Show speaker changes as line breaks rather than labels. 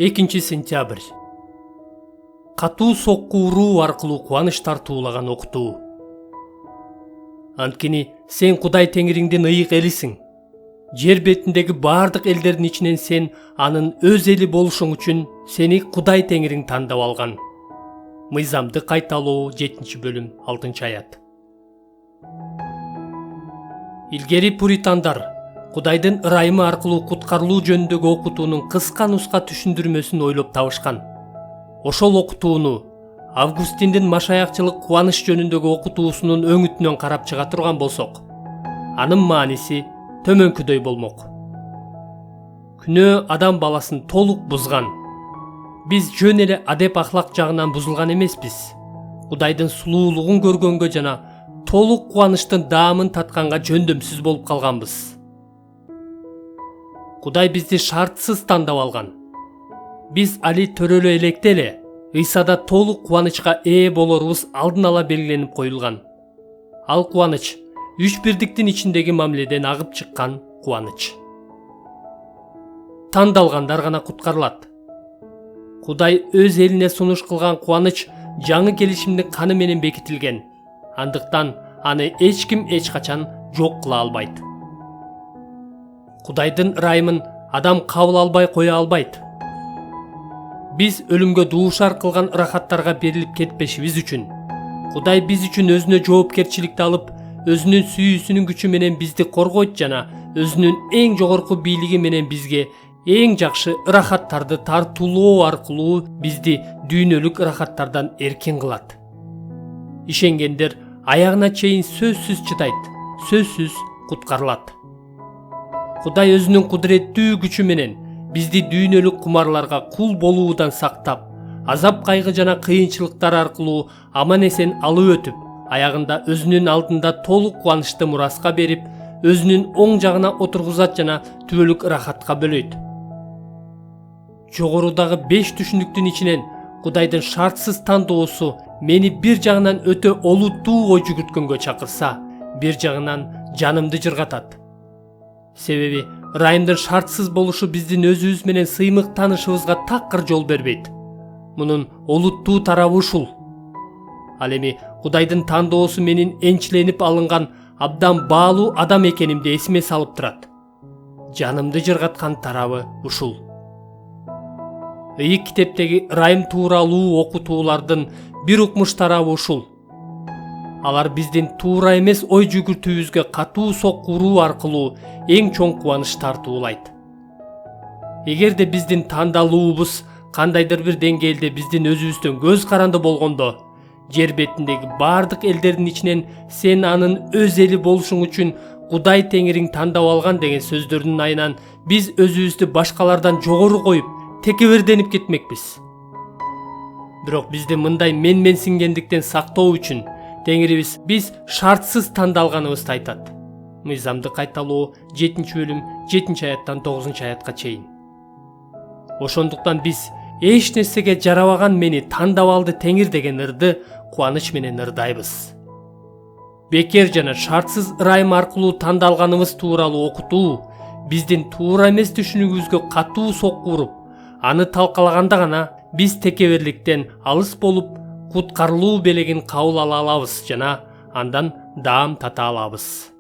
2-сентябрь. Катуу сокку уруу аркылуу кубаныч тартуулаган окутуу. Анткени сен Кудай Теңириңдин ыйык элисиң. Жер бетиндеги бардык элдердин ичинен сен анын өз эли болушуң үчүн сени Кудай Теңириң тандап алган. Мыйзамды кайталоо 7-бөлүм 6-аят. Илгери пуритандар Кудайдын ырайымы аркылуу куткарылуу жөнүндөгү окутуунун кыска нуска түшүндүрмөсүн ойлоп табышкан. Ошол окутууну Августиндин машаякчылык кубаныч жөнүндөгү окутуусунун өңүтүнөн карап чыга турган болсок, анын мааниси төмөнкүдөй болмок. Күнөө адам баласын толук бузган. Биз жөн эле адеп ахлак жагынан бузулган эмеспиз. Кудайдын сулуулугун көргөнгө жана толук кубанычтын даамын татканга жөндөмсүз болуп калганбыз. Кудай бизди шартсыз тандап алган. Биз али төрөлө электе эле Ыйсада толук кубанычка ээ болорубуз алдын ала белгиленип коюлган. Ал кубаныч үч бирдиктин ичиндеги мамиледен агып чыккан кубаныч. Тандалгандар гана куткарылат. Кудай өз элине сунуш кылган кубаныч жаңы келишимдин каны менен бекитилген. Андыктан аны эч ким эч качан жок кыла албайт. Кудайдын ырайымын адам кабыл албай кое албайт. Биз өлүмгө дуушар кылган ырахаттарга берилип кетпешибиз үчүн Кудай биз үчүн өзүнө жоопкерчиликти алып, өзүнүн сүйүүсүнүн күчү менен бизди коргойт жана өзүнүн эң жогорку бийлиги менен бизге эң жакшы ырахаттарды тартуулоо аркылуу бизди дүйнөлүк ырахаттардан эркин кылат. Ишенгендер аягына чейин сөзсүз чыдайт, сөзсүз куткарылат. Кудай өзүнүн кудуреттүү күчү менен бизди дүйнөлүк кумарларга кул болуудан сактап, азап кайгы жана кыйынчылыктар аркылуу аман-эсен алып өтүп, аягында өзүнүн алдында толук кубанычты мураска берип, өзүнүн оң жагына отургузат жана түбөлүк ырахатка бөлөйт. Жогорудагы 5 түшүндүктүн ичинен Кудайдын шартсыз тандоосу мени бир жагынан өтө олуттуу ой жүгүрткөнгө чакырса, бир жагынан жанымды жыргатат. Себеби ырайымдын шартсыз болушу биздин өзүбүз менен сыймык таанышыбызга такыр жол бербейт. Мунун олуттуу тарабы ушул. Ал эми Кудайдын тандоосу менин энчиленип алынган абдан баалуу адам экенимди эсиме салып турат. Жанымды жыргаткан тарабы ушул. Ыйык китептеги ырайым тууралуу окутуулардын бир укмуш тарабы ушул. Алар биздин туура эмес ой жүгүртүүбүзгө катуу сокку уруу аркылуу эң чоң кубаныч тартуулайт. Эгерде биздин тандалуубуз кандайдыр бир деңгээлде биздин өзүбүздөн көз каранды болгондо, жер бетиндеги бардык элдердин ичинен сен анын өз эли болушуң үчүн Кудай Теңириң тандап алган деген сөздөрдүн айынан биз өзүбүздү башкалардан жогору коюп, текеберденип кетмекпиз. Бирок бизди мындай менменсингендиктен сактоо үчүн Теңирибиз биз шартсыз тандалганыбызды айтат. Мыйзамды кайталоо 7-бөлүм 7-аяттан 9-аятка чейин. Ошондуктан биз эч нерсеге жарабаган мени тандап алды Теңир деген ырды кубаныч менен ырдайбыз. Бекер жана шартсыз ырайым аркылуу тандалганыбыз тууралуу окутуу биздин туура эмес түшүнүгүбүзгө катуу сокку уруп, аны талкалаганда гана биз текеберликтен алыс болуп, куткарылуу белегин кабыл ала алабыз жана андан даам тата алабыз.